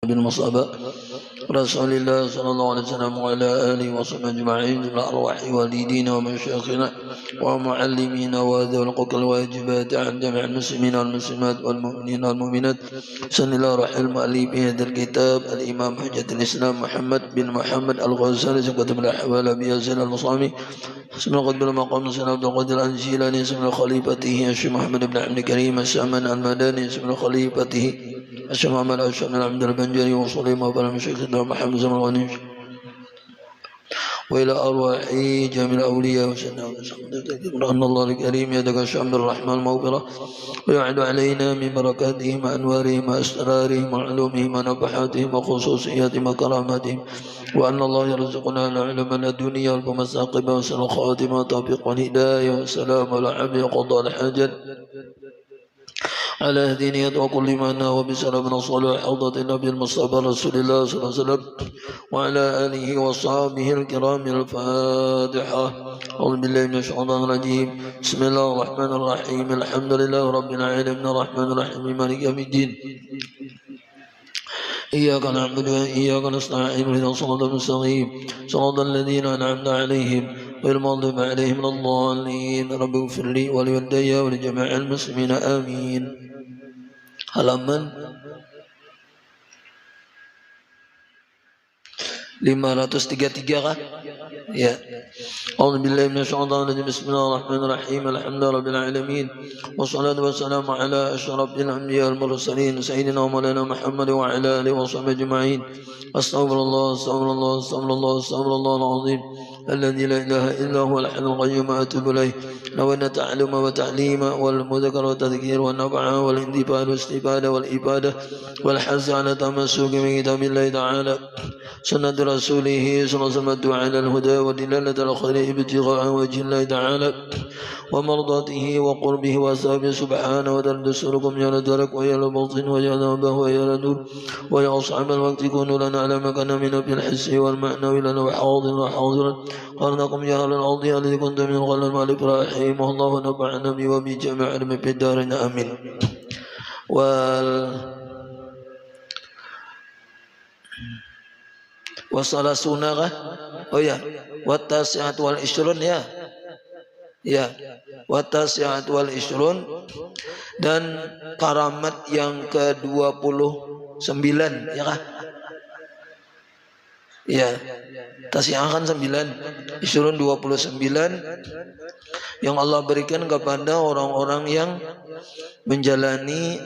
بالمصابة رسول الله صلى الله عليه وسلم وعلى آله وصحبه أجمعين الأرواح والدينا ومشايخنا ومعلمينا وذوي الحقوق الواجبات عن جميع المسلمين والمسلمات والمؤمنين والمؤمنات. بسم الله الرحمن الرحيم. مؤلف هذا الكتاب الإمام حجة الإسلام محمد بن محمد الغزالي كتب الأحوال بيزن المصامي اسم القطب المقام سيدنا عبد القادر الجيلاني اسم خليفته الشيخ محمد بن عبد الكريم السمن المدني اسم خليفته الشيخ محمد الشيخ بن عبد البنجري وصليم وبن الشيخ محمد زمن الغني وإلى أرواح جميع الأولياء أن الله الكريم يدك الشعب الرحمن المغفرة ويعد علينا من بركاتهم وأنوارهم وأسرارهم وعلومهم ونفحاتهم وخصوصياتهم وكراماتهم وأن الله يرزقنا العلم الدنيا والمساقب وسن الخاتمة والتوفيق والهداية والسلام والعافية وقضاء الحاجات على هدينية وكل منا وبسلام الصلاة حوضة النبي المصطفى رسول الله صلى الله عليه وسلم وعلى آله وصحبه الكرام. الفاتحة. أعوذ بالله من الشيطان الرجيم. بسم الله الرحمن الرحيم. الحمد لله رب العالمين الرحمن الرحيم مالك يوم الدين إياك نعبد وإياك نستعين اهدنا الصراط المستقيم صراط الذين أنعمت عليهم غير المغضوب عليهم ولا الضالين. رب اغفر لي ولوالدي ولجميع المسلمين آمين. Halaman 533 kah? Ya. A'udzubillahi minasyaitonir rajim. Bismillahirrahmanirrahim. Alhamdulillahi rabbil alamin. Wassalatu wassalamu ala asyrafil anbiya'i wal mursalin sayyidina wa maulana Muhammad wa ala alihi wa sahbihi ajma'in. Astaghfirullah astaghfirullah astaghfirullah astaghfirullahal azim alladzi la ilaha illa huwal hayyul qayyum wa atubu ilaih. Nawana ta'alluma wa ta'lima wal mudzakkara wa tadhkira wa naf'a wal intifaa wal istifada wal ibadah wal hazana tamassuki bi kitabillahi ta'ala sunnat rasulih sallallahu alaihi wasallam ala al-huda wa dilalatul khairi ibtigha'a wajhi Allah ta'ala wa mardatihi wa qurbihi wa sabihi subhanahu wa ta'ala ya ladrak wa ya labatin wa ya nabahu wa ya ladur wa ya ashab al-waqti kunu lana ala makana min fil hissi wal ma'nawi lana wa hadirin wa hadiran qarnakum ya al-ardi alladhi kuntum min ghalal malik rahimahullah wa nafa'ana bi wa bi jami'il mabdarin amin. Wal wasalasuna kah? Oh ya, watasiat wal ishrun ya. Ya, watasiat wal ishrun dan karamat yang ke-29 ya kah? Ya. Tasiah kan 9, ishrun 29 yang Allah berikan kepada orang-orang yang menjalani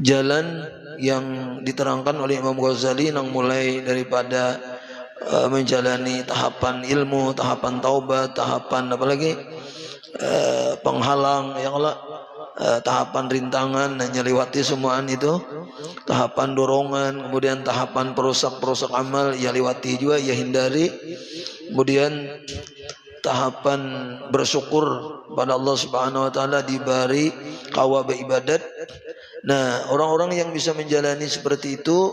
jalan yang diterangkan oleh Imam Ghazali yang mulai daripada menjalani tahapan ilmu, tahapan taubat, tahapan apalagi penghalang yang Allah, tahapan rintangan dan nyeliwati semuaan itu, tahapan dorongan, kemudian tahapan perusak amal ya liwati juga ya hindari, kemudian tahapan bersyukur pada Allah Subhanahu wa taala diberi kawab ibadat. Nah, orang-orang yang bisa menjalani seperti itu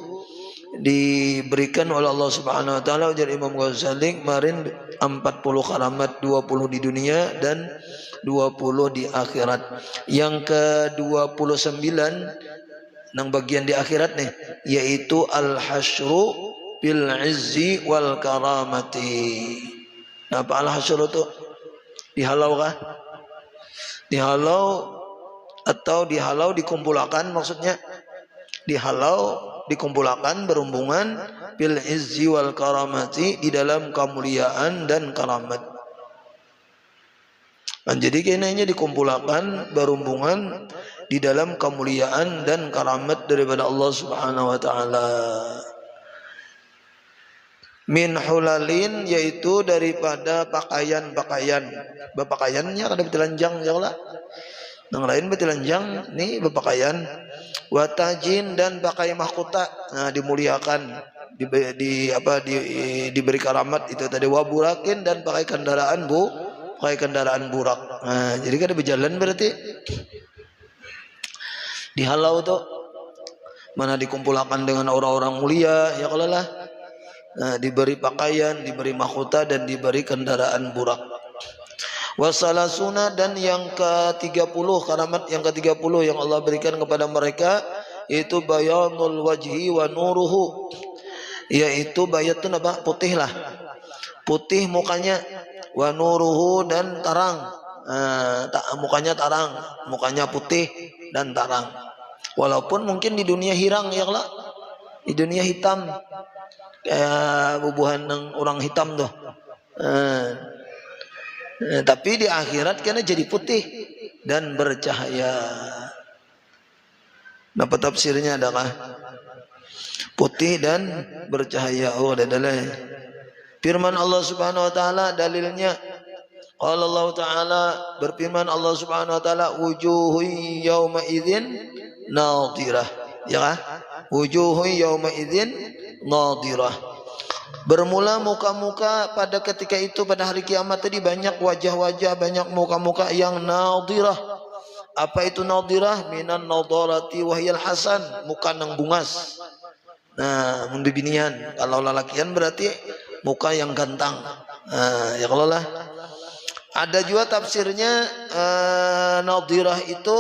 diberikan oleh Allah Subhanahu wa taala ujar Imam Ghazali kemarin 40 karamat, 20 di dunia dan 20 di akhirat. Yang ke-29 nang bagian di akhirat nih yaitu al-hasyru bil izzi wal karamati. Nah, apa al-hasyru itu? Dihalau kah? Dihalau atau dihalau dikumpulkan, maksudnya dihalau dikumpulkan berhubungan bil izzi wal karamati di dalam kemuliaan dan karamat. Dan jadi kenanya dikumpulkan berhubungan di dalam kemuliaan dan karamat daripada Allah Subhanahu wa taala. Min hulalin yaitu daripada pakaian-pakaian. Bapakaiannya kada betelanjang ya Allah. Yang lain betelanjang nih berpakaian. Watajin dan pakai mahkota, nah dimuliakan, diberi karamat itu tadi. Waburakin dan pakai kendaraan burak. Nah, jadi kan berjalan berarti dihalau tuh mana dikumpulkan dengan orang-orang mulia ya kalau lah. Nah, diberi pakaian, diberi mahkota dan diberi kendaraan burak. Wasalasuna dan yang ke-30 karamat yang ke-30 yang Allah berikan kepada mereka yaitu bayanul wajhi wa nuruhu, yaitu bayatun apa, putih lah, putih mukanya, wa nuruhu dan tarang, mukanya tarang, mukanya putih dan tarang. Walaupun mungkin di dunia hirang ya lah, di dunia hitam kayak bubuhan ng orang hitam tuh. Tapi di akhirat karena jadi putih dan bercahaya. Apa tafsirnya adalah putih dan bercahaya. Oh, ada dalil. Firman Allah Subhanahu wa taala dalilnya, qala Allah taala, berfirman Allah Subhanahu wa taala, wujuhu yauma idzin nadhirah. Ya kan? Wujuhu yauma idzin nadhirah. Bermula muka-muka pada ketika itu, pada hari kiamat tadi, banyak wajah-wajah, banyak muka-muka yang nadhirah. Apa itu nadhirah? Minan nadharati wahyal hasan, muka nang bungas. Nah, membibinian. Kalau lalakian berarti muka yang gantang. Ya kalau lah. Ada juga tafsirnya nadhirah itu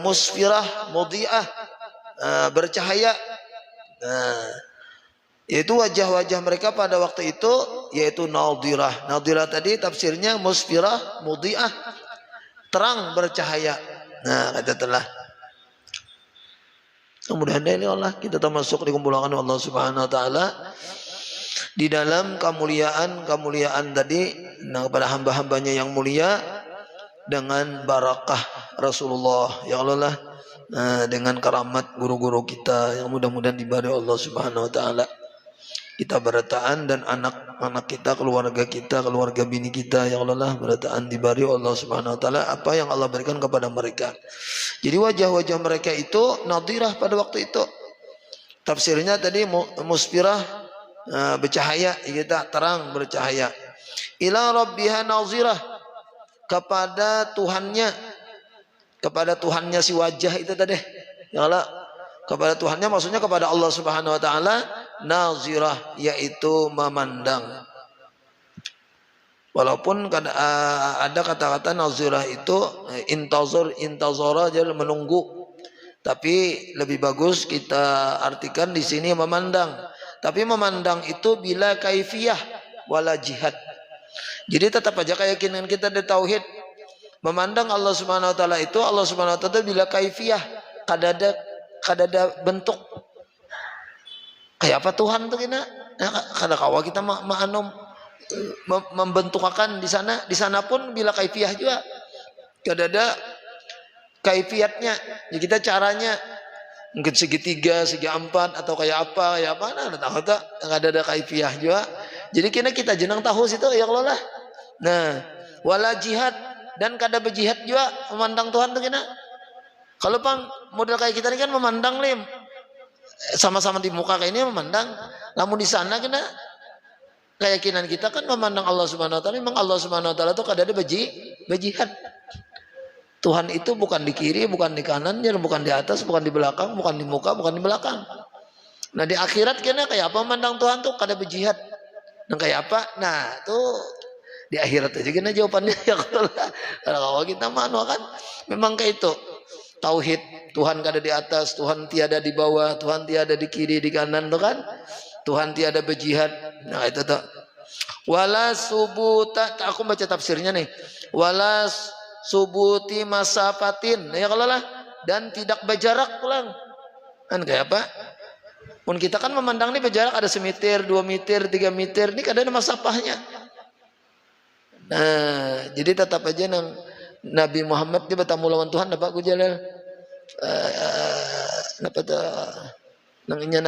musfirah, mudhi'ah, bercahaya. Yaitu wajah-wajah mereka pada waktu itu yaitu nadhirah. Nadhirah tadi tafsirnya musfirah, mudhi'ah, terang, bercahaya. Nah, kata telah. Mudah-mudahan ini Allah kita termasuk dikumpulkan Allah Subhanahu wa taala di dalam kemuliaan tadi, nah, kepada hamba-hambanya yang mulia dengan barakah Rasulullah ya Allah, dengan karamat guru-guru kita yang mudah-mudahan diberi Allah Subhanahu wa taala. Kita berataan dan anak-anak kita, keluarga kita, keluarga bini kita yang Allah berataan diberi Allah Subhanahu wa taala apa yang Allah berikan kepada mereka. Jadi wajah-wajah mereka itu nadhirah pada waktu itu. Tafsirnya tadi musfirah, bercahaya, kita terang, bercahaya. Ila rabbiha nazirah, kepada Tuhannya si wajah itu tadi. Ya Allah, kepada Tuhannya maksudnya kepada Allah Subhanahu wa taala, nazirah yaitu memandang. Walaupun ada kata-kata nazirah itu intazara jadi menunggu. Tapi lebih bagus kita artikan di sini memandang. Tapi memandang itu bila kaifiyah wala jihad. Jadi tetap aja keyakinan kita di tauhid. Memandang Allah Subhanahu wa taala itu, Allah Subhanahu wa taala bila kaifiyah, kadada bentuk. Kayak apa Tuhan tuh kita? Nah, kada kawa kita membentukakan di sana pun bila kaifiyah juga. Kadada kaifiatnya. Ya kita caranya mungkin segitiga, segi empat atau kayak apa, nah tahu tak? Ada kaifiyah juga. Jadi kita jenang tahu situ ya Allah lah. Nah, wala jihad dan kada berjihad juga memandang Tuhan tuh kita. Kalau pang model kayak kita ini kan memandang lim. Sama-sama di muka kayak ini memandang, namun di sana kita keyakinan kita kan memandang Allah Subhanahu wa taala. Memang Allah Subhanahu wa taala itu kada ada berjihad. Tuhan itu bukan di kiri, bukan di kanan, bukan di atas, bukan di belakang, bukan di muka, bukan di belakang. Nah di akhirat kita kayak apa memandang Tuhan tuh kada berjihad. Nah kayak apa? Nah tuh di akhirat aja kita jawabannya ya kalau kita manu kan memang kayak itu. Tauhid, Tuhan kada di atas, Tuhan tiada di bawah, Tuhan tiada di kiri, di kanan tuh kan. Tuhan tiada berjihad. Nah itu tuh. Wala subuta, aku baca tafsirnya nih. Wala subuti masafatin. Ya kalau lah, dan tidak berjarak pulang. Kan kayak apa? Pun kita kan memandang nih berjarak ada 1 meter, 2 meter, 3 meter. Ini kadang ada masafahnya. Nah, jadi tetap aja nang Nabi Muhammad dia bertemu lawan Tuhan dapat ku jalal. Dapat nangnya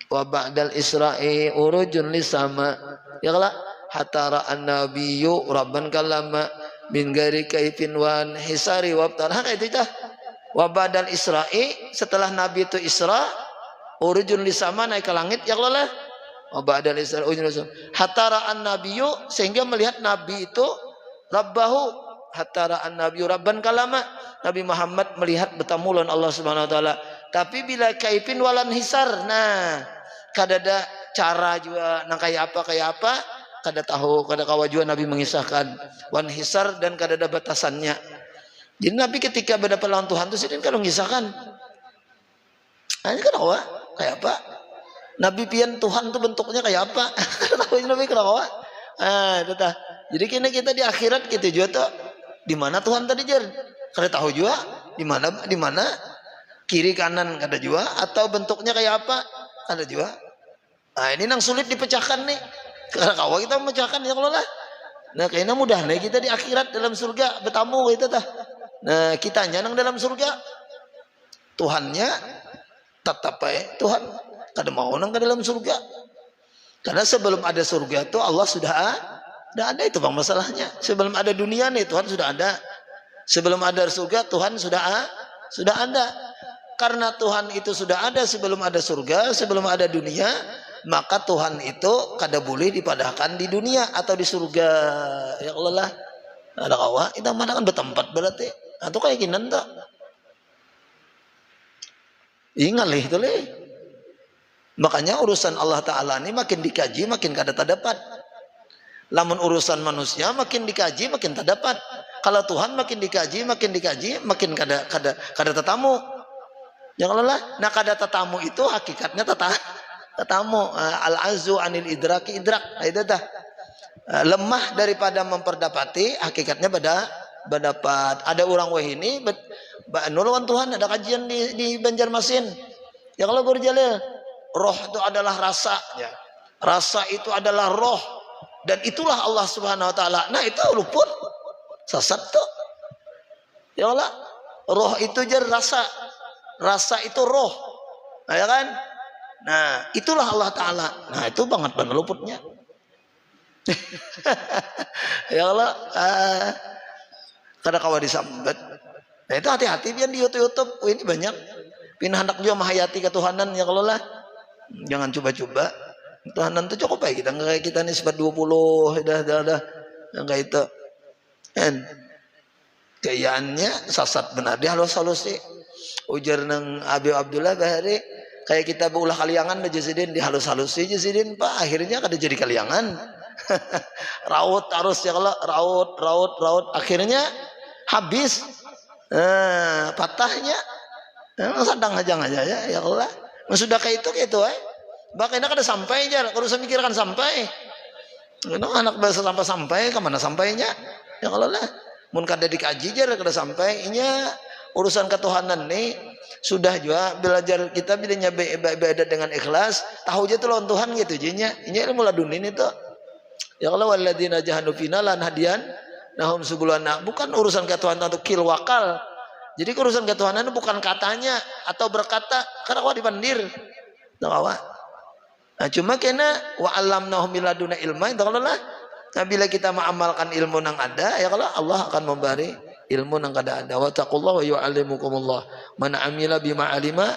wa ba'dal isra'i urujun lisama. Ya kala hatara an-nabiyyu rabban kalama min ghairi kaifin wan hisari wa tarha itu dah. Wa ba'dal isra'i, setelah Nabi itu Isra, urujun lisama naik ke langit ya kala. Wa ba'dal isra'i urujun lisama. Hatara an-nabiyyu, sehingga melihat Nabi itu Rabbahu, hatta ra'an nabiyyu rabban kalama. Nabi Muhammad melihat bertemu lawan Allah Subhanahu wa taala. Tapi bila kaifin walan hisar. Nah, kada ada cara juga nang kayak apa, kada tahu, kada kawa juga Nabi mengisahkan wan hisar dan kada ada batasannya. Jadi Nabi ketika berdapat lawan Tuhan itu sidin kalau ngisahkan. Ini kan apa? Kayak apa? Nabi pian Tuhan tuh bentuknya kayak apa? Tahu Nabi kenapa? Itu tah. Jadi kita di akhirat kita juga tuh di mana Tuhan tadi jar? Kada tahu juga di mana kiri kanan kada juga atau bentuknya kayak apa? Ada juga. Nah, ini yang sulit dipecahkan nih. Karena kalau kita memecahkan ya Allah lah. Nah, kayaknya mudah nih kita di akhirat dalam surga bertamu itu tah. Nah, kitanya nang dalam surga Tuhannya tetap baik Tuhan kada mau nang ke dalam surga. Karena sebelum ada surga itu Allah sudah ada itu bang masalahnya. Sebelum ada dunia nih Tuhan sudah ada. Sebelum ada surga Tuhan sudah ada. Karena Tuhan itu sudah ada sebelum ada surga, sebelum ada dunia, maka Tuhan itu kada boleh dipadahkan di dunia atau di surga. Ya Allah lah. Ada kawa, kita mana kan bertempat berarti. Atau kayak gini tak? Ingat leh itu leh. Makanya urusan Allah Ta'ala ini makin dikaji makin kada terdapat. Lamun urusan manusia makin dikaji makin terdapat. Kalau Tuhan makin dikaji makin kada tetamu. Jangan lelah. Nah kada tetamu itu hakikatnya tetamu. Al-azu anil idraki idrak. Itu dah. Lemah daripada memperdapati hakikatnya berdapat. Ada orang wahini nulawan Tuhan ada kajian di Banjarmasin. Ya kalau Guru Jalil, roh itu adalah rasa, ya. Rasa itu adalah roh dan itulah Allah Subhanahu wa taala. Nah, itu luput sesat tuh. Ya Allah, roh itu jar rasa. Rasa itu roh. Nah, ya kan? Nah, itulah Allah taala. Nah, itu banget luputnya. Ya Allah, kada kawa disambat. Nah itu hati-hati biar di YouTube. Ini banyak pindah hendak juga menghayati ketuhanan ya kalau lah. Jangan coba-coba. Ketuhanan itu cukup baik kita enggak kita nih sebat 20 dah enggak itu. Kan kayaannya sasat benar dia halus-halus sih. Ujar nang Abi Abdullah Bahari kayak kita berulah kaliangan aja sidin dihalus-halus sih sidin Pak akhirnya kada jadi kaliangan. Raut harus ya kalau raut akhirnya habis. Patahnya sedang aja ya Allah. Sudah kayak itu bahkan kada sampai aja kalau saya mikirkan sampai anak bahasa sampai kemana sampainya ya Allah lah mun kada dikaji aja kada sampai inya urusan ketuhanan nih sudah juga belajar kita bilanya beda dengan ikhlas tahu aja tuh lawan Tuhan gitu jinya ini ilmu ladunin itu ya Allah walladzina jahadu fina lan hadian nahum subulana bukan urusan ketuhanan untuk kil wakal. Jadi urusan ketuhanan itu bukan katanya atau berkata karena kau dipandir. Nah cuma kena wa alamnahum miladuna ilma itu kalau lah. Nah bila kita mengamalkan ilmu yang ada ya kalau Allah akan memberi ilmu yang kada ada. Wa taqullah wa yu'allimukumullah. Man amila bima alima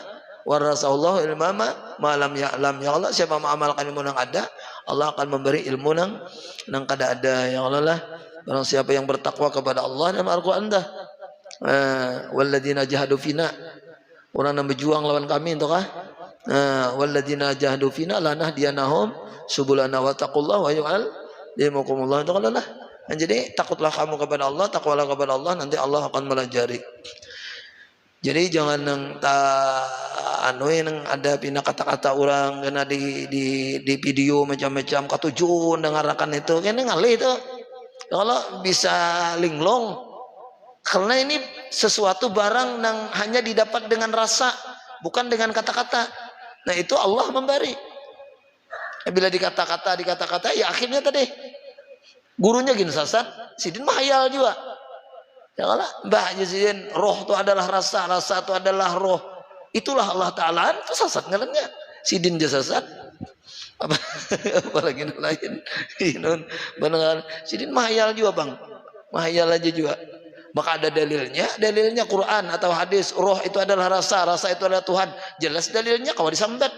warasallahu ilmama ma lam ya'lam ya Allah siapa mengamalkan ilmu yang ada Allah akan memberi ilmu yang kada ada ya Allah lah. Barang siapa yang bertakwa kepada Allah dalam Al-Quran dah. Walladzina jahadu fina. Orang yang berjuang lawan kami itu kah? Walladzina jahadu fina lanahdiyanahum subulana wa taqullah wa yu'allimukumullah itu kalau lah. Jadi takutlah kamu kepada Allah, takwalah kepada Allah nanti Allah akan melajari. Jadi jangan nang nang ada pina kata-kata orang kena di video macam-macam katujun dengarkan itu kena ngalih itu. Kalau bisa linglong karena ini sesuatu barang yang hanya didapat dengan rasa bukan dengan kata-kata. Nah itu Allah memberi. Bila dikata-kata ya akhirnya tadi gurunya gini sasat sidin mahayal juga. Ya Allah mbah sidin roh itu adalah rasa itu adalah roh. Itulah Allah Ta'ala itu sasat ngarannya. Sidin je sasat. Apalagi lain inun benar sidin mahayal juga bang mahayal aja juga maka ada dalilnya Quran atau hadis roh itu adalah rasa itu adalah Tuhan jelas dalilnya kalau disambat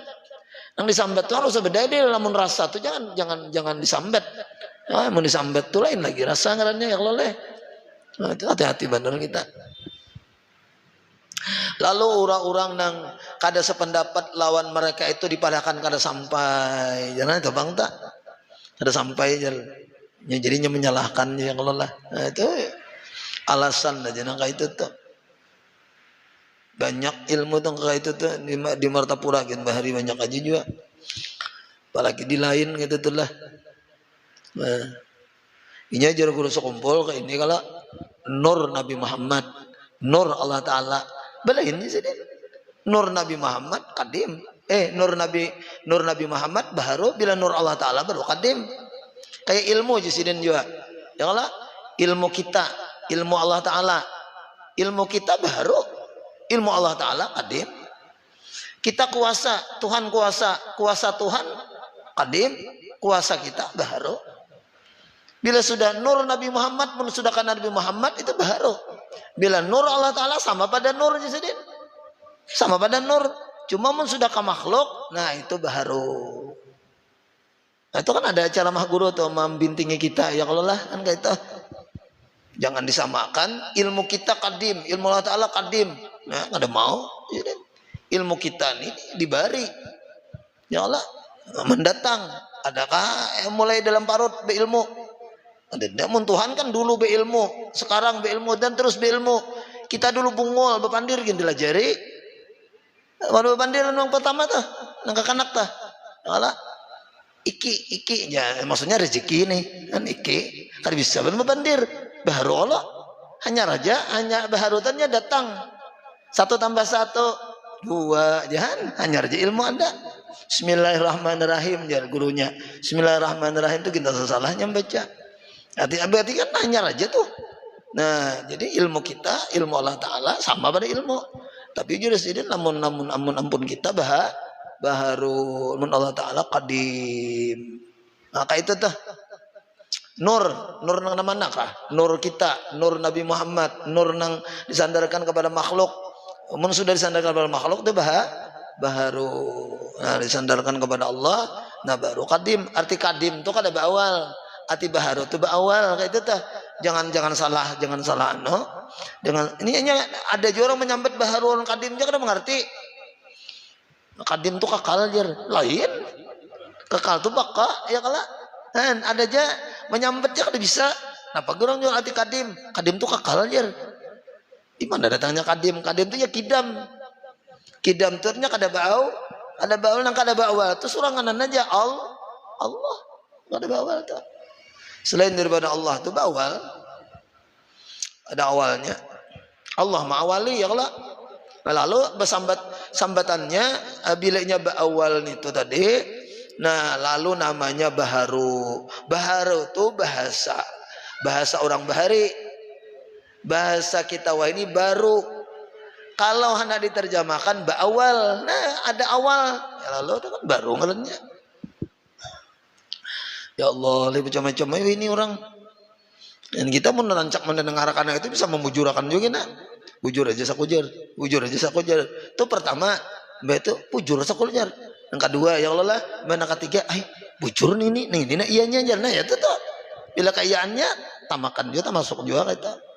yang disambat itu harus berdalil namun rasa itu jangan disambat mau disambat itu lain lagi rasa ngarannya ya Allah nah, itu hati-hati benar kita. Lalu orang-orang yang kada sependapat lawan mereka itu dipadahkan kada sampai. Jangan itu bang tak kada sampai jadinya menyalahkan ya Allah lah. Nah, itu alasan aja nang itu tuh. Banyak ilmu tuh kayak itu tuh di Martapura gitu bahari banyak aja juga. Apalagi di lain gitu tuh lah. Nah, ini aja guru sekumpul kayak ini kalau nur Nabi Muhammad, nur Allah Taala. Belain sih deh. Nur Nabi Muhammad kadim. Nur Nabi Muhammad baru bila nur Allah Taala baru kadim. Kayak ilmu jisiden juga. Ya kalau ilmu kita, ilmu Allah Taala, ilmu kita baru ilmu Allah Ta'ala kadim. Kita kuasa, Tuhan kuasa, kuasa Tuhan kadim, kuasa kita baharu. Bila sudah nur Nabi Muhammad pun sudah kan Nabi Muhammad itu baharu. Bila nur Allah Ta'ala sama pada nur jisidin, sama pada nur, cuma pun sudah ke makhluk, nah itu baharu. Nah itu kan ada acara mah guru tuh membintingi kita ya kalau lah kan kayak itu. Jangan disamakan ilmu kita kadim, ilmu Allah Ta'ala kadim. Nah, ada mau ilmu kita nih dibari ya Allah mendatang. Adakah mulai dalam parut beilmu? Ada namun Tuhan kan dulu beilmu, sekarang beilmu dan terus beilmu. Kita dulu bungul bepandir gini dilajari. Baru bepandir yang pertama tuh nang kakanak tuh ya Allah iki ya maksudnya rezeki nih kan iki kan bisa bepandir baru Allah hanya raja hanya baharutannya datang 1 tambah 1 2 jangan hanya aja ilmu Anda. Bismillahirrahmanirrahim jar gurunya. Bismillahirrahmanirrahim itu kita salahnya baca. Berarti kan hanya aja tuh. Nah, jadi ilmu kita, ilmu Allah Taala sama pada ilmu. Tapi jurusnya namun ampun kita baharu mun Allah Taala qadim. Maka itu tuh nur nang mana kah? Nur kita, nur Nabi Muhammad, nur nang disandarkan kepada makhluk. Mun sudah disandarkan kepada makhluk itu baharu. Nah, disandarkan kepada Allah, nah baru kadim. Arti kadim itu kan ada awal. Arti baharu itu awal kayak itu tuh. Jangan salah no. Dengan ini ada juga orang menyambut baharu orang kadim dia kada mengerti. Kadim itu kekal aja lain. Kekal itu baka ya kala. Dan ada aja menyambut aja kada bisa. Nah, pagurang juga arti kadim. Kadim itu kekal aja. Di mana datangnya kadim? Kadim itu ya kidam. Kidam itu artinya kada bau, ada bau nang kada bawal. Terus uranganan aja Allah. Kada bawal tuh. Selain daripada Allah itu bawal. Ada awalnya. Allah ma'awali ya Allah. Lalu sambatannya bilanya bawal itu tadi. Nah, lalu namanya baharu. Baharu itu bahasa orang bahari. Bahasa kita wah ini baru. Kalau hendak diterjemahkan awal, nah ada awal. Ya lalu itu kan baru ngelennya. Ya Allah, lebih macam-macam ini orang. Dan kita mau merancak mendengarkan itu bisa memujurakan juga nak. Bujur aja sakujar. Itu pertama, itu bujur sakujar. Yang kedua ya Allah lah, mana ketiga, bujur ini ianya aja. Nah ya itu tuh. Bila kayaannya tamakan juga masuk juga kita.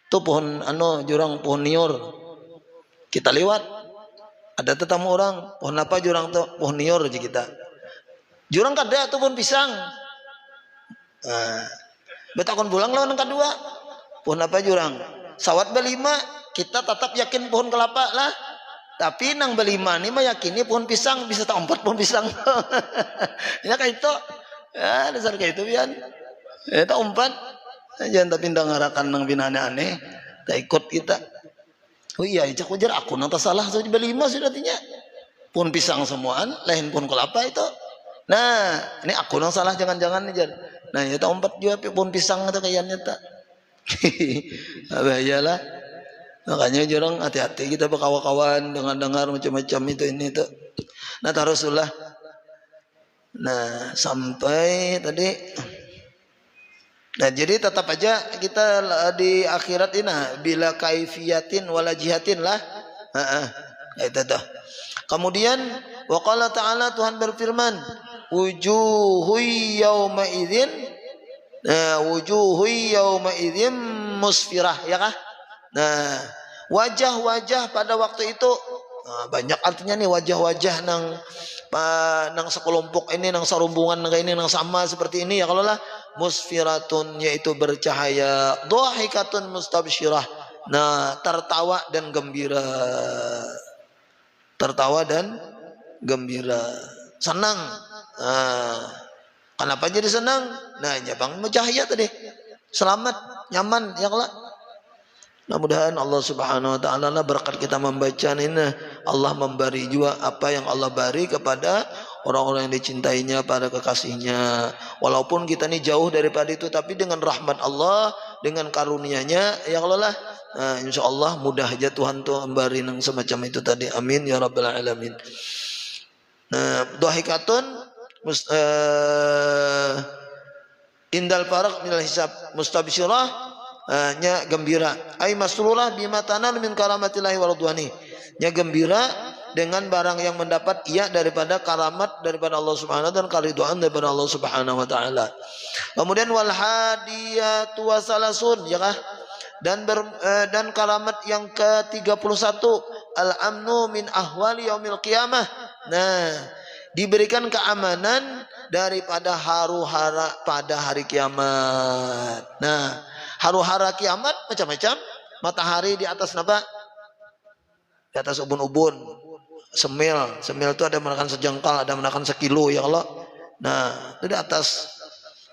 Tuh pohon jurang pohon nior kita lewat ada tetamu orang pohon apa jurang tuh pohon nior aja kita jurang kada tuh pohon pisang. Nah, betakon pulang lawan yang kedua pohon apa jurang sawat belima kita tetap yakin pohon kelapa lah tapi nang belima nih mah yakini pohon pisang bisa tak 4 pohon pisang. Ya kayak itu ya dasar kayak itu pian ya tak 4. Jangan tapi ngarakan nang binane aneh, tak ikut kita. Oh iya, cak ujar aku nanta salah so belima sudah tinya. Pun pisang semuaan, lain pun kelapa itu. Nah, ini aku nang salah jangan-jangan nih jar. Nah, ya tak 4 juga pun pisang itu kayaknya tak. Bahayalah. Makanya jorong hati-hati kita berkawan-kawan dengan dengar macam-macam itu ini itu. Nah, taruhlah. Nah, sampai tadi. Nah jadi tetap aja kita di akhirat ini bila kaifiyatin wala jihatin lah. Itu tuh. Kemudian waqala ta'ala Tuhan berfirman wujuhu yawma idzin musfirah ya kah? Nah wajah-wajah pada waktu itu banyak artinya nih wajah-wajah nang sekelompok ini nang serumbungan nang ini nang sama seperti ini ya kalau lah musfiratun yaitu bercahaya, dhahikatun mustabsyirah, nah tertawa dan gembira, tertawa dan gembira, senang. Nah, kenapa jadi senang? Nah, jabang bercahaya tadi, selamat, nyaman, ya Allah. Mudah-mudahan Allah Subhanahu wa taala berkat kita membaca ini, Allah memberi juga apa yang Allah beri kepada orang-orang yang dicintainya, pada kekasihnya. Walaupun kita ini jauh daripada itu, tapi dengan rahmat Allah, dengan karunia-Nya, ya Allah lah. Nah, insya Allah mudah aja Tuhan tuh memberi yang semacam itu tadi. Amin ya rabbal alamin. Nah, dhahikatun indal faraq minal hisab mustabsyirah, nya gembira, ay masrurah bima tanal min karamatillahi wa ridwani, nya gembira dengan barang yang mendapat ia daripada karamat daripada Allah Subhanahu wa taala dan keridhaan daripada Allah Subhanahu wa taala. Kemudian wal hadiyatu wasalasun, ya kah? Dan karamat yang ke-31 al amnu min ahwali yaumil qiyamah. Nah, diberikan keamanan daripada haru-hara pada hari kiamat. Nah, haru-hara kiamat macam-macam. Matahari di atas apa? Di atas ubun-ubun. Semil itu ada menakan sejengkal, ada menakan sekilo, ya Allah. Nah, itu di atas.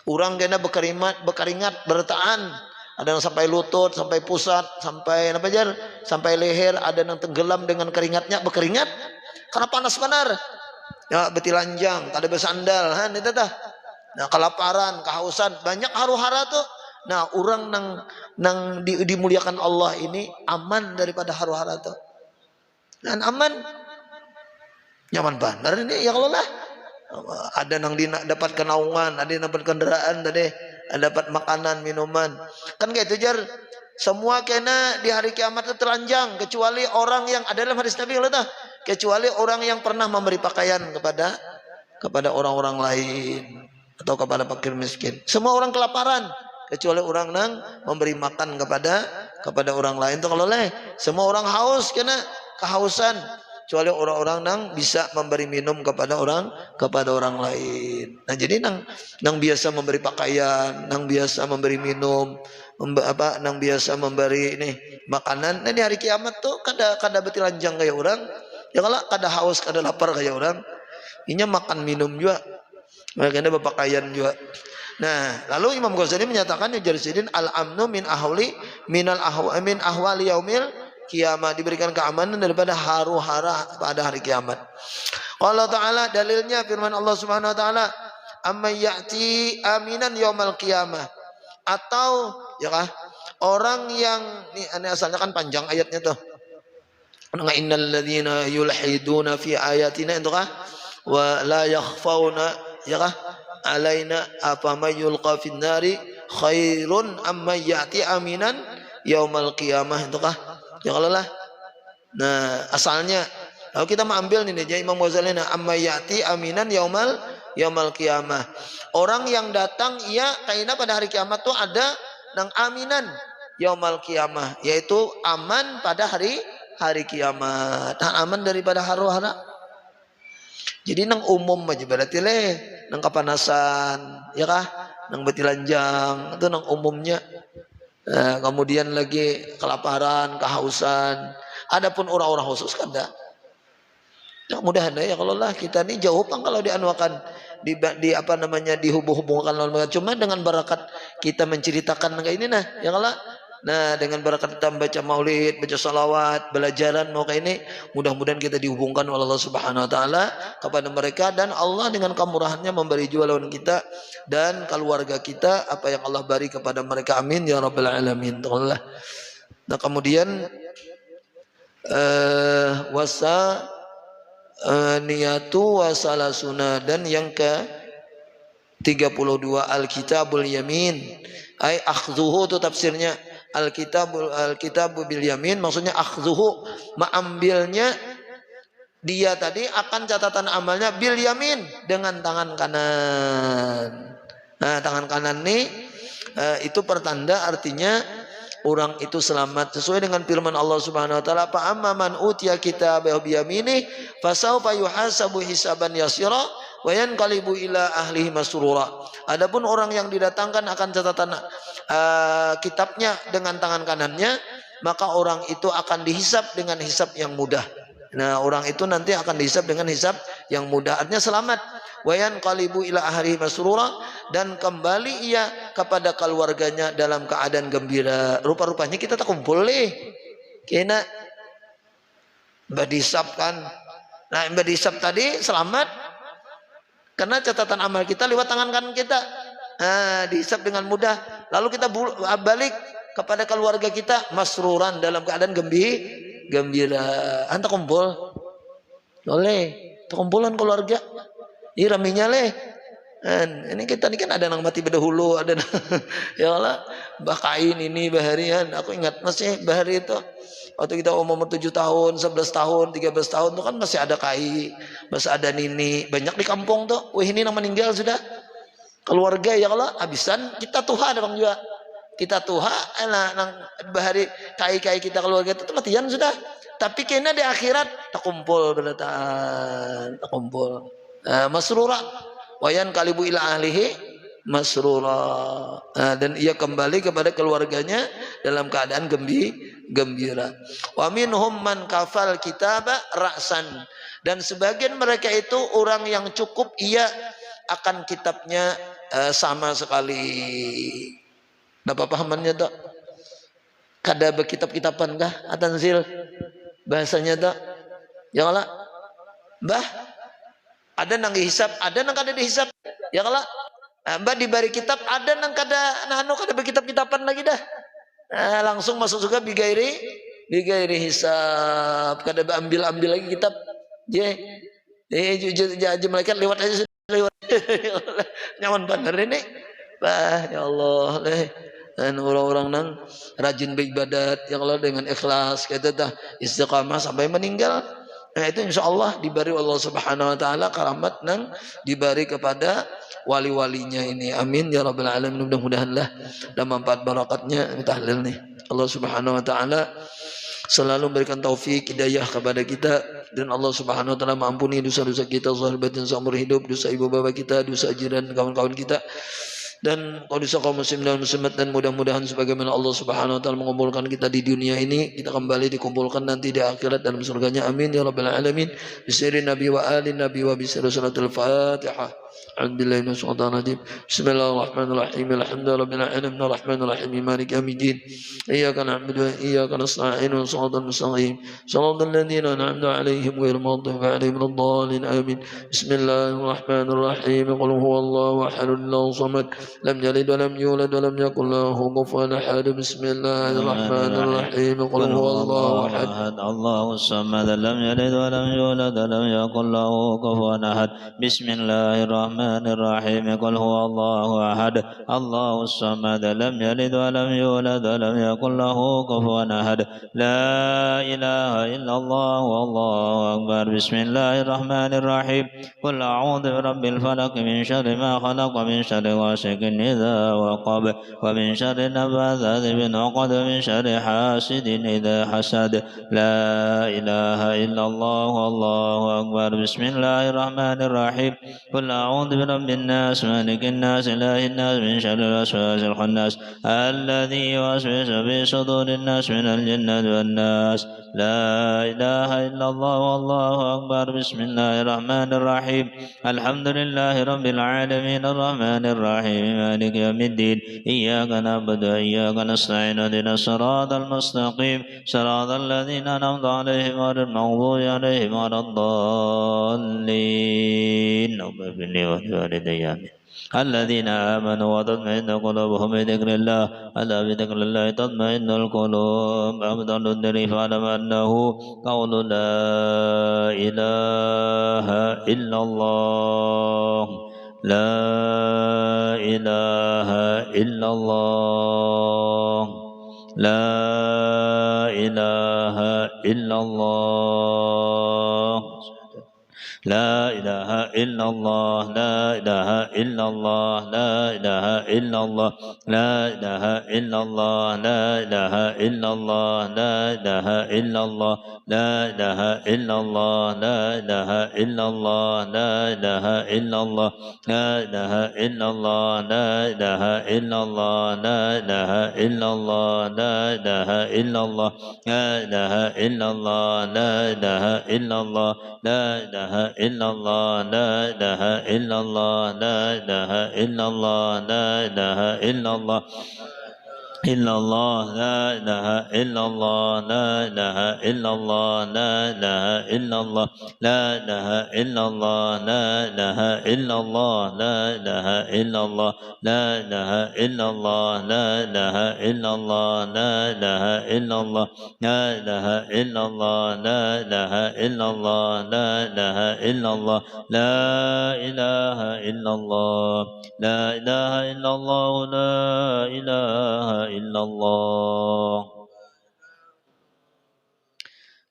Orang kena berkeringat bertaan. Ada yang sampai lutut, sampai pusat, sampai apa jar? Sampai leher, ada yang tenggelam dengan keringatnya, berkeringat. Karena panas benar. Ya, betilanjang, tak ada bersandal, itu dah. Nah, kelaparan, kehausan, banyak haru-hara tuh. Nah, orang nang dimuliakan Allah ini aman daripada haru-hara tuh. Dan aman, nyaman benar ini, ya Allah lah. Ada yang dapat kenaungan, ada yang dapat kendaraan, ada dapat makanan, minuman. Kan kayak itu jar. Semua kena di hari kiamat itu telanjang, kecuali orang yang ada dalam hadis Nabi, kecuali orang yang pernah memberi pakaian kepada orang-orang lain atau kepada fakir miskin. Semua orang kelaparan, kecuali orang yang memberi makan kepada orang lain. Itu kalau semua orang haus kena kehausan, kecuali orang-orang yang bisa memberi minum kepada orang lain. Nah, jadi nang biasa memberi pakaian, nang biasa memberi minum, nang biasa memberi ini makanan. Nah, di hari kiamat tuh kada betilanjang kayak orang, ya kalau kada haus, kada lapar kayak orang, inya makan minum juga, makanya berpakaian juga. Nah, lalu Imam Ghazali menyatakan Jaridin al-amnu min ahwali yaumil kiamat, diberikan keamanan daripada haru-hara pada hari kiamat. Allah Ta'ala dalilnya firman Allah Subhanahu wa taala, "Amma ya'ti aminan yaumal qiyamah." Atau ya kah, orang yang ini asalnya kan panjang ayatnya tuh. Innal ladzina yulhiduna fi ayatina itu kah wa la yakhfauna ya kah alaina afama yulqa fin nari khairun amma ya'ti aminan yaumal qiyamah itu kah. Ya kalau lah. Nah, asalnya kalau kita mengambil nih jadi Imam Ghazali amma ya'ti aminan yaumal qiyamah. Orang yang datang ia kaina pada hari kiamat tuh ada nang aminan yaumal qiyamah, yaitu aman pada hari kiamat. Nah, aman daripada haru-hara. Jadi nang umum aja berarti nang kepanasan, ya kah? Nang betilanjang itu nang umumnya. Nah, kemudian lagi kelaparan, kehausan. Adapun orang-orang khusus kan dah. Ya, mudahan ya kalau lah kita ini jauh pang kalau dianuakan di apa namanya dihubung-hubungkan, cuma dengan barakat kita menceritakan kayak ini ya kalau. Nah, dengan barakat kita membaca maulid, baca salawat, belajaran mau kayak ini, mudah-mudahan kita dihubungkan oleh Allah Subhanahu wa taala kepada mereka, dan Allah dengan kemurahannya memberi juga lawan kita dan keluarga kita apa yang Allah beri kepada mereka. Amin ya rabbal alamin. Allah. Nah, kemudian wasa niyatu wasalasuna, dan yang ke 32 al-kitabul yamin, ay akhdhuhu itu tafsirnya. Al-kitabu bil yamin maksudnya akhzuhu, mengambilnya dia tadi akan catatan amalnya bil yamin, dengan tangan kanan. Nah, tangan kanan nih itu pertanda artinya orang itu selamat sesuai dengan firman Allah Subhanahu wa taala, fa amman utiya kitabahu bi yaminih fasawfa yuhasabu hisaban yasira wa yanqalibu ila ahlihi masrura. Adapun orang yang didatangkan akan catatan kitabnya dengan tangan kanannya, maka orang itu akan dihisab dengan hisab yang mudah. Nah, orang itu nanti akan dihisab dengan hisab yang mudah, artinya selamat. Wa yanqalibu ila ahlihi masrura, dan kembali ia kepada keluarganya dalam keadaan gembira. Rupa-rupanya kita tak kumpul kena badisab kan. Nah, badisab tadi selamat karena catatan amal kita lewat tangan kanan kita. Nah, dihisab dengan mudah. Lalu kita balik kepada keluarga kita masruran, dalam keadaan gembira. Anta kumpul boleh, kumpulan keluarga ini raminya ini kita ini kan ada yang mati berdahulu, ada ya Allah, Mbah Kain ini baharian. Aku ingat masih bahari itu waktu kita umur 7 tahun, 11 tahun, 13 tahun itu kan masih ada kai, masih ada nini, banyak di kampung tuh. Wah, ini yang meninggal sudah keluarga, ya Allah, habisan kita tuha ada bang juga. Kita tuha nang bahari kai kita keluarga itu matian sudah. Tapi kena di akhirat tak kumpul berdataan, tak kumpul. Masrura wa yanqalibu ila ahlihi masrura, dan ia kembali kepada keluarganya dalam keadaan gembira. Wa minhum man kafal kitaba ra'san, dan sebagian mereka itu orang yang cukup ia akan kitabnya sama sekali. Apa pahamannya tak? Kada berkitab-kitaban kah atanzil bahasanya tak? Ya Allah, Mbah ada nang dihisab, ada nang kada dihisab. Ya kalau Mbak diberi kitab, ada nang kada kada berkitab-kitaban lagi dah. Langsung masuk juga bigairi hisab, kada ambil lagi kitab. Aja malaikat lewat aja lewat. Nyaman bener ini. Bah, ya Allah, dan orang-orang nang rajin beribadat, ya Allah, dengan ikhlas kata dah istiqamah sampai meninggal. Nah, itu insya Allah diberi Allah Subhanahu Wa Taala karamat nang diberi kepada wali-walinya ini. Amin ya rabbal alamin. Mudah-mudahan lah dan manfaat barakatnya tahlil nih. Allah Subhanahu Wa Taala selalu memberikan taufik hidayah kepada kita, dan Allah Subhanahu Wa Taala mengampuni dosa-dosa kita zahir batin seumur hidup, dosa ibu bapa kita, dosa jiran kawan-kawan kita, dan dosa kaum muslim dan muslimat. Dan mudah-mudahan sebagaimana Allah Subhanahu Wa Taala mengumpulkan kita di dunia ini, kita kembali dikumpulkan nanti di akhirat dalam surganya. Amin ya rabbal alamin. Bismillah nabi wa ali nabi wa bisalatul fatihah. Alhamdulillah minasyaitonir rajim. Bismillahirrahmanirrahim. Alhamdulillahirabbil alamin arrahmanir rahim maliki yaumiddin. Iyyaka na'budu wa iyyaka nasta'in shiratal mustaqim. Shiratal ladzina an'amta 'alaihim ghairil maghdubi 'alaihim waladdallin. Amin. Bismillahirrahmanirrahim. Qul huwallahu ahad, Allahu samad, lam yalid wa lam yulad wa lam yakul lahu kufuwan ahad. Bismillahirrahmanirrahim. Qul huwallahu ahad, Allahu samad, lam yalid wa lam yulad wa lam yakul lahu kufuwan ahad. Bismillahirrahmanirrahim. Qul huwallahu ahad, Allahu samad, lam yalid wa lam yulad wa lam yakul lahu kufuwan ahad. La ilaha illallah wallahu akbar. Bismillahirrahmanirrahim. Qul a'udzu birabbil falaq min syarri ma khalaq wa min syarri ghasiqin idza waqab wa min syarri nafatsati fil 'uqad wa min syarri hasidin idza hasad. La ilaha illallah wallahu akbar. Bismillahirrahmanirrahim. Qul a'udzu birabbin nas malikin nas ilahin nas min syarril waswasil khannas alladzi yuwaswisu fi sudurin nas minal jinnati wan nas. La ilaha illallah wallahu akbar. Bismillahirrahmanirrahim. Alhamdulillahi rabbil alamin arrahmanir rahim maliki yaumiddin. Iyyaka na'budu wa iyyaka nasta'in ihdinas siratal mustaqim siratal ladzina an'amta 'alaihim ghairil maghdubi 'alaihim waladdallin. الذين آمنوا وتطمئن قلوبهم بذكر الله ألا بذكر الله تطمئن القلوب. أفضل الذكر فاعلم أنه قول لا إله إلا الله. لا إله إلا الله. لا إله إلا الله. لا إله إلا الله لا إله إلا الله لا إله إلا الله لا إله إلا الله لا إله إلا الله لا إله إلا الله لا إله إلا الله لا إله إلا الله لا إله إلا الله لا إله إلا الله لا إله إلا الله لا إله إلا الله لا إله إلا الله لا إله إلا الله لا إله إلا الله لا إله إلا الله لا إله إلا الله لا إله إلا الله لا إله إلا الله إلا الله لا إله إلا الله لا إله إلا الله لا إله إلا الله لا إله إلا الله لا إله إلا الله لا إله إلا الله لا إله إلا الله لا إله إلا الله لا إله إلا الله لا إله إلا الله لا إله إلا الله لا إله إلا الله لا إله إلا الله لا إله إلا الله لا إله إلا الله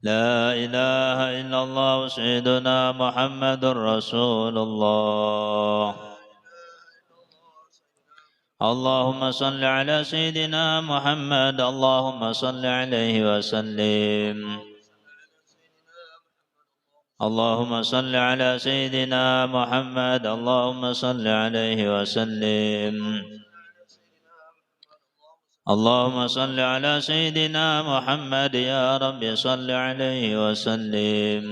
لا إله إلا الله سيدنا محمد رسول الله اللهم صل على سيدنا محمد اللهم صل عليه وسلم اللهم صل على سيدنا محمد اللهم صل عليه وسلم اللهم صل على سيدنا محمد يا رب صل عليه وسلم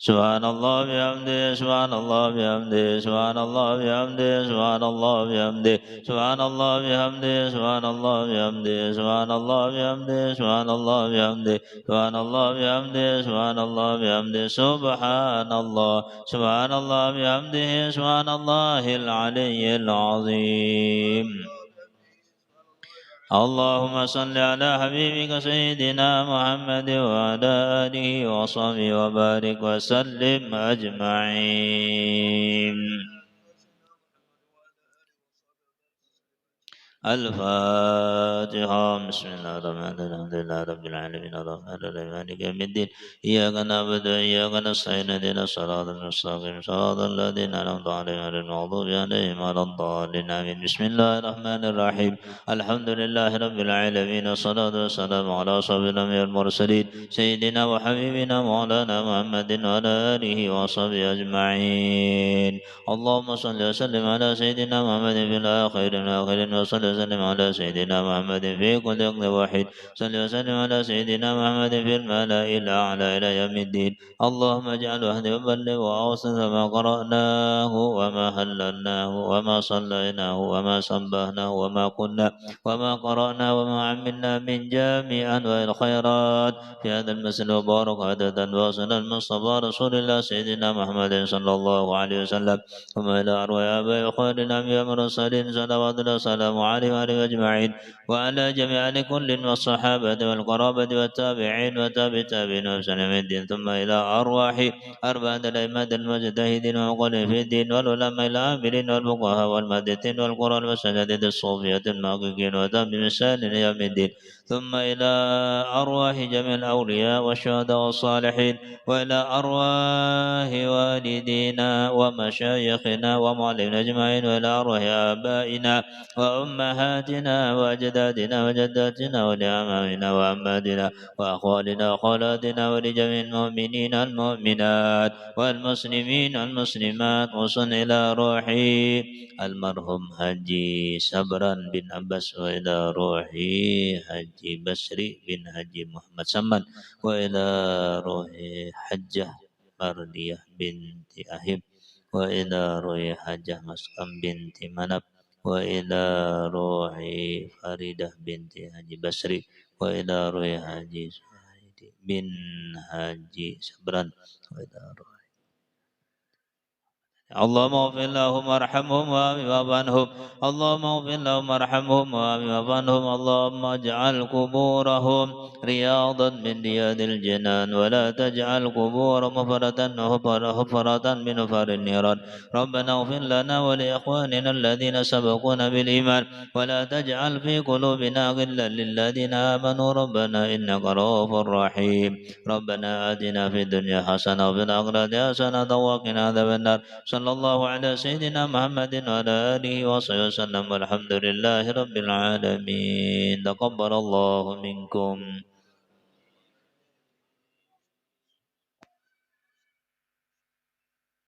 سبحان الله بحمده سبحان الله بحمده سبحان الله بحمده سبحان الله بحمده سبحان الله بحمده سبحان الله بحمده سبحان الله بحمده سبحان الله بحمده سبحان الله بحمده سبحان الله بحمده سبحان الله سبحان الله بحمده سبحان الله العلي العظيم اللهم صل على حبيبك سيدنا محمد وعلى آله وصحبه وبارك وسلم أجمعين الفاتحة بسم الله الرحمن الرحيم الحمد لله رب العالمين الرحمن الرحيم مالك يوم الدين إياك نعبد وإياك نستعين اهدنا الصراط المستقيم صراط الذين أنعمت عليهم غير المغضوب عليهم ولا الضالين آمين بسم الله الرحمن الرحيم الحمد لله رب العالمين والصلاة والسلام على أشرف الأنبياء المرسلين سيدنا وحبيبنا مولانا محمد وعلى آله وصحبه أجمعين اللهم صل وسلم على سيدنا محمد في الآخرين وصل وسلم على سيدنا محمد في كل وقت واحد صل وسلم على سيدنا محمد في الملأ الأعلى إلى يوم الدين اللهم اجعل وحده وبلغ وأوصل ما قرأناه وما هللناه وما صليناه وما سبحناه وما قلنا وما قرأنا وما عملنا من جامع أنواع الخيرات في هذا المسجد وبارك عددا واصل المصطفى رسول الله سيدنا محمد صلى الله عليه وسلم وما إلى أرواح آباء وإخواننا الأنبياء والمرسلين صلوات الله وسلامه عليه وآله أجمعين وعلى جميع كل والصحابة والقرابة والتابعين وتابع التابعين وسلم الدين ثم إلى أرواح أربعة الأئمة المجتهدين ومقلدين في الدين والعلماء العاملين والفقهاء والمحدثين والقرآن والسجدة الصوفية المحققين وتابع مسائل يوم الدين ثم إلى أرواح جميع الأولياء والشهداء والصالحين وإلى أرواح والدينا ومشايخنا ومعلمنا أجمعين وإلى أرواح آبائنا وأمهاتنا وأجدادنا وجداتنا ولأمامنا وأماتنا وأخوالنا وخالاتنا ولجميع المؤمنين المؤمنات والمسلمين المسلمات وصل إلى روحي المرحوم حجي صبرا بن عباس وإلى روحي حجي بشري بن حجي محمد سمن وإلى روحي حجة مردية بنت أهب وإلى روحي حجة مسكن بنت منب وإلى روحي فريدة بنت حجي بشري وإلى روحي حجي بن حجي صبرا وإلى روحي اللهم اغفر لهم وارحمهم واعف عنهم اللهم اغفر لهم وارحمهم واعف عنهم اللهم اجعل قبورهم رياضا من رياض الجنان ولا تجعل قبورهم حفرة من حفر النيران ربنا اغفر لنا ولإخواننا الذين سبقونا بالإيمان ولا تجعل في قلوبنا غلا للذين آمنوا ربنا إنك رؤوف رحيم ربنا آتنا في الدنيا حسنة وفي الآخرة حسنة وقنا عذاب النار صلى الله على سيدنا محمد وعلى آله وصحبه وسلم والحمد لله رب العالمين تقبل الله منكم